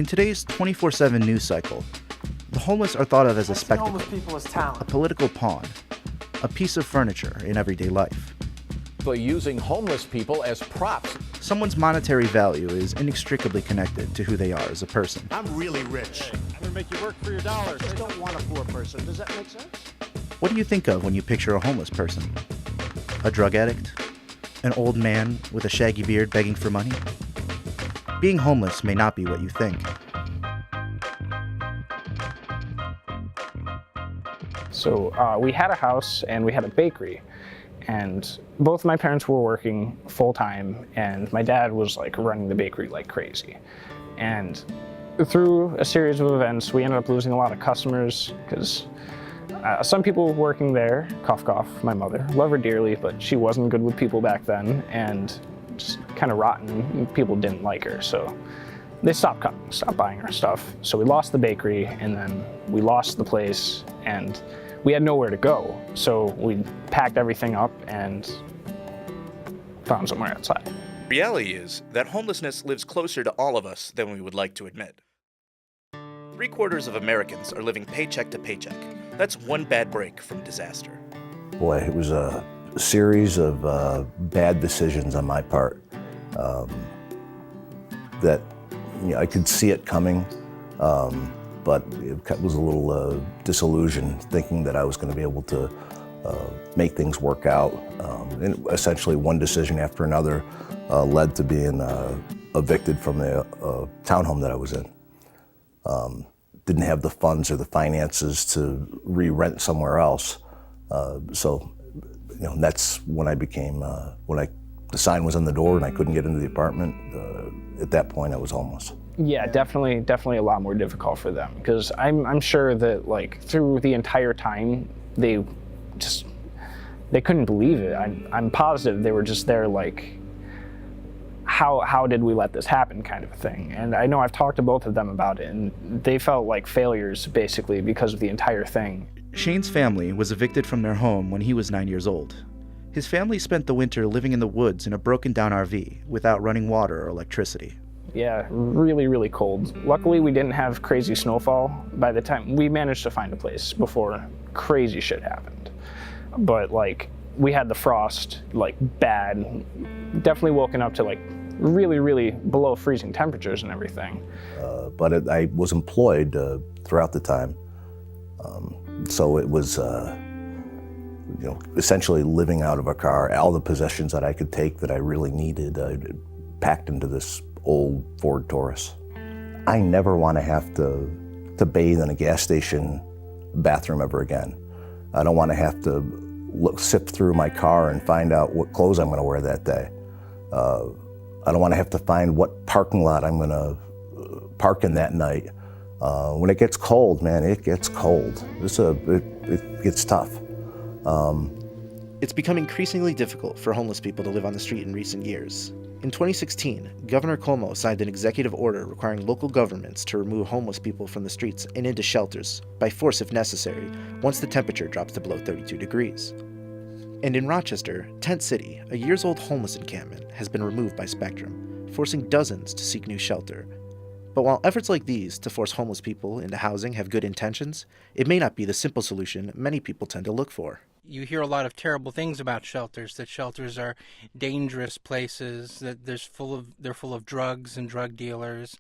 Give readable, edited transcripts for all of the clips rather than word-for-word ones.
In today's 24/7 news cycle, the homeless are thought of as a spectacle, people as talent. a political pawn, a piece of furniture in everyday life. By using homeless people as props. Someone's monetary value is inextricably connected to who they are as a person. I'm really rich. I'm gonna make you work for your dollars. I don't want a poor person. Does that make sense? What do you think of when you picture a homeless person? A drug addict? An old man with a shaggy beard begging for money? Being homeless may not be what you think. So we had a house and we had a bakery, and both my parents were working full time, and my dad was like running the bakery like crazy. And through a series of events, we ended up losing a lot of customers because some people were working there, cough cough, my mother, love her dearly, but she wasn't good with people back then and just kind of rotten. People didn't like her, so they stopped coming, stopped buying our stuff. So we lost the bakery, and then we lost the place, and we had nowhere to go. So we packed everything up and found somewhere outside. Reality is that homelessness lives closer to all of us than we would like to admit. 3/4 of Americans are living paycheck to paycheck. That's one bad break from disaster. Boy, it was a series of bad decisions on my part that I could see it coming, but it was a little disillusioned thinking that I was going to be able to make things work out. And essentially one decision after another led to being evicted from the townhome that I was in. Didn't have the funds or the finances to re-rent somewhere else. So that's when I became, the sign was on the door and I couldn't get into the apartment. At that point, I was homeless. Yeah, definitely a lot more difficult for them, because I'm sure that like through the entire time they couldn't believe it. I'm positive they were just there like, how did we let this happen kind of a thing. And I know I've talked to both of them about it, and they felt like failures basically because of the entire thing. Shane's family was evicted from their home when he was 9 years old. His family spent the winter living in the woods in a broken down RV without running water or electricity. Yeah, really, really cold. Luckily, we didn't have crazy snowfall by the time we managed to find a place before crazy shit happened. But like, we had the frost, like bad, definitely woken up to like really, really below freezing temperatures and everything. But I was employed throughout the time. So it was, essentially living out of a car. All the possessions that I could take that I really needed, I packed into this old Ford Taurus. I never want to have to bathe in a gas station bathroom ever again. I don't want to have to sift through my car and find out what clothes I'm going to wear that day. I don't want to have to find what parking lot I'm going to park in that night. When it gets cold, man, it gets cold. It gets tough. It's become increasingly difficult for homeless people to live on the street in recent years. In 2016, Governor Cuomo signed an executive order requiring local governments to remove homeless people from the streets and into shelters, by force if necessary, once the temperature drops to below 32 degrees. And in Rochester, Tent City, a years-old homeless encampment has been removed by Spectrum, forcing dozens to seek new shelter. But while efforts like these to force homeless people into housing have good intentions, it may not be the simple solution many people tend to look for. You hear a lot of terrible things about shelters, that shelters are dangerous places, that they're full of drugs and drug dealers,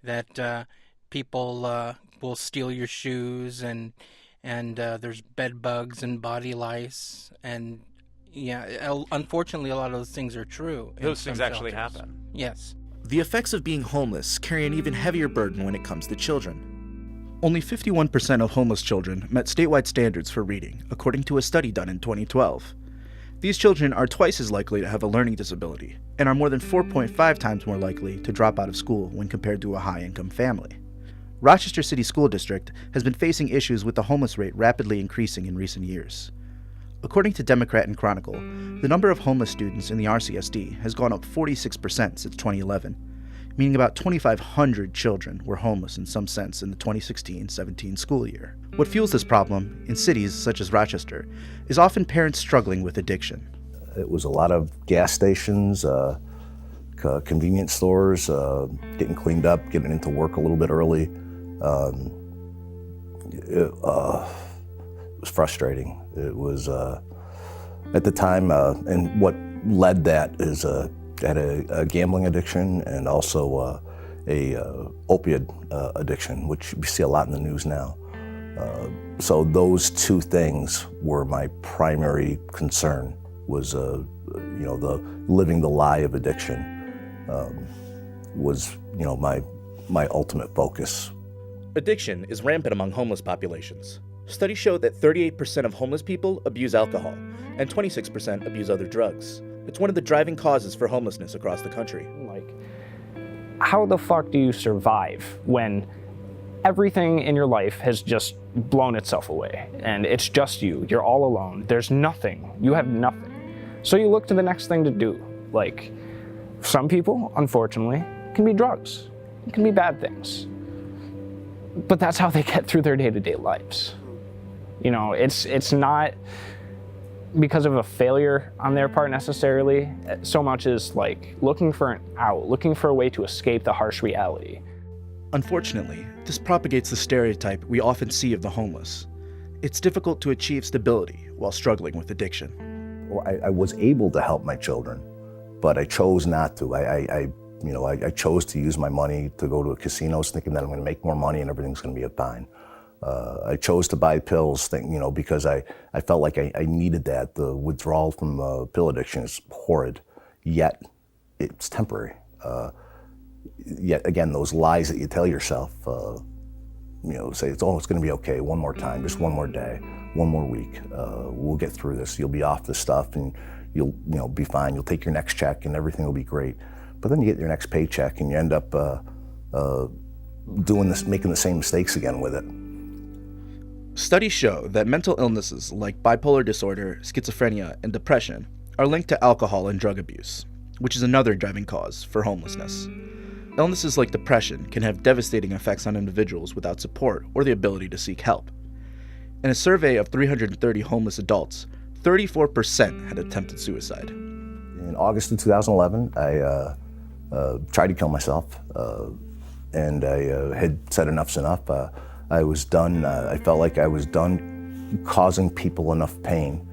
that people will steal your shoes, and there's bed bugs and body lice, and yeah, unfortunately a lot of those things are true. Those things actually happen. Yes. The effects of being homeless carry an even heavier burden when it comes to children. Only 51% of homeless children met statewide standards for reading, according to a study done in 2012. These children are twice as likely to have a learning disability, and are more than 4.5 times more likely to drop out of school when compared to a high-income family. Rochester City School District has been facing issues with the homeless rate rapidly increasing in recent years. According to Democrat and Chronicle, the number of homeless students in the RCSD has gone up 46% since 2011, meaning about 2,500 children were homeless in some sense in the 2016-17 school year. What fuels this problem, in cities such as Rochester, is often parents struggling with addiction. It was a lot of gas stations, convenience stores, getting cleaned up, getting into work a little bit early. It was frustrating. It was, at the time, and what led that is I had a gambling addiction and also a opiate addiction, which we see a lot in the news now. So those two things were my primary concern, was the living the lie of addiction was my ultimate focus. Addiction is rampant among homeless populations. Studies show that 38% of homeless people abuse alcohol, and 26% abuse other drugs. It's one of the driving causes for homelessness across the country. Like, how the fuck do you survive when everything in your life has just blown itself away and it's just you? You're all alone. There's nothing. You have nothing. So you look to the next thing to do. Like, some people, unfortunately, can be drugs. It can be bad things. But that's how they get through their day-to-day lives. It's not because of a failure on their part necessarily, so much as like looking for an out, looking for a way to escape the harsh reality. Unfortunately, this propagates the stereotype we often see of the homeless. It's difficult to achieve stability while struggling with addiction. I was able to help my children, but I chose not to. I chose to use my money to go to a casino thinking that I'm going to make more money and everything's going to be fine. I chose to buy pills, because I felt like I needed that. The withdrawal from pill addiction is horrid, yet it's temporary. Yet again, those lies that you tell yourself, say it's going to be okay. One more time, just one more day, one more week. We'll get through this. You'll be off this stuff, and you'll be fine. You'll take your next check, and everything will be great. But then you get your next paycheck, and you end up making the same mistakes again with it. Studies show that mental illnesses like bipolar disorder, schizophrenia, and depression are linked to alcohol and drug abuse, which is another driving cause for homelessness. Illnesses like depression can have devastating effects on individuals without support or the ability to seek help. In a survey of 330 homeless adults, 34% had attempted suicide. In August of 2011, I tried to kill myself, and I had said enough's enough. I was done. I felt like I was done causing people enough pain.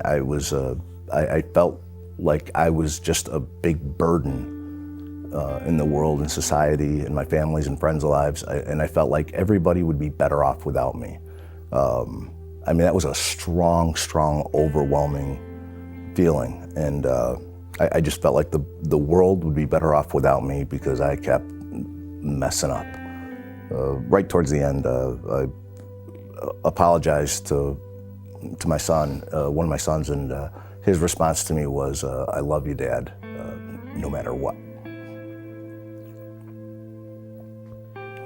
I felt like I was just a big burden in the world and society and my family's and friends' lives, and I felt like everybody would be better off without me. That was a strong, overwhelming feeling, and I just felt like the world would be better off without me because I kept messing up. Right towards the end, I apologized to my son, one of my sons, and his response to me was, "I love you, Dad, no matter what."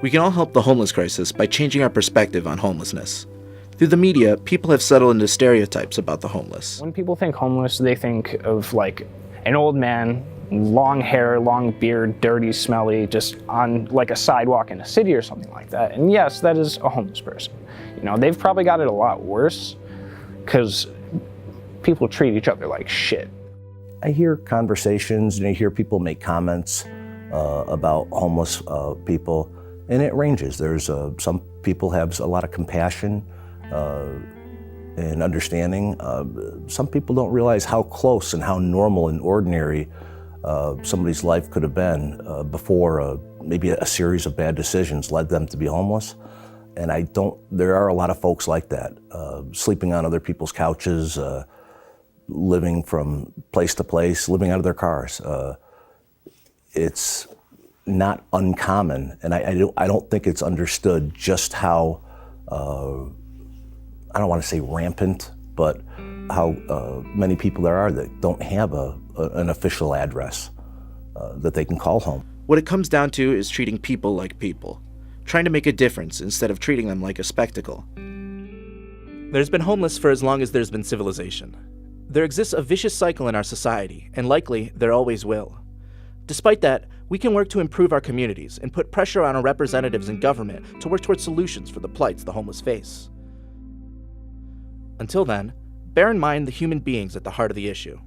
We can all help the homeless crisis by changing our perspective on homelessness. Through the media, people have settled into stereotypes about the homeless. When people think homeless, they think of like an old man, long hair, long beard, dirty, smelly, just on like a sidewalk in a city or something like that. And yes, that is a homeless person. They've probably got it a lot worse because people treat each other like shit. I hear conversations, and I hear people make comments about homeless people, and it ranges. There's some people have a lot of compassion and understanding. Some people don't realize how close and how normal and ordinary somebody's life could have been before maybe a series of bad decisions led them to be homeless. And there are a lot of folks like that, sleeping on other people's couches, living from place to place, living out of their cars. It's not uncommon, and I don't think it's understood just how, I don't want to say rampant, but how many people there are that don't have an official address that they can call home. What it comes down to is treating people like people, trying to make a difference instead of treating them like a spectacle. There's been homeless for as long as there's been civilization. There exists a vicious cycle in our society, and likely there always will. Despite that, we can work to improve our communities and put pressure on our representatives in government to work towards solutions for the plights the homeless face. Until then, bear in mind the human beings at the heart of the issue.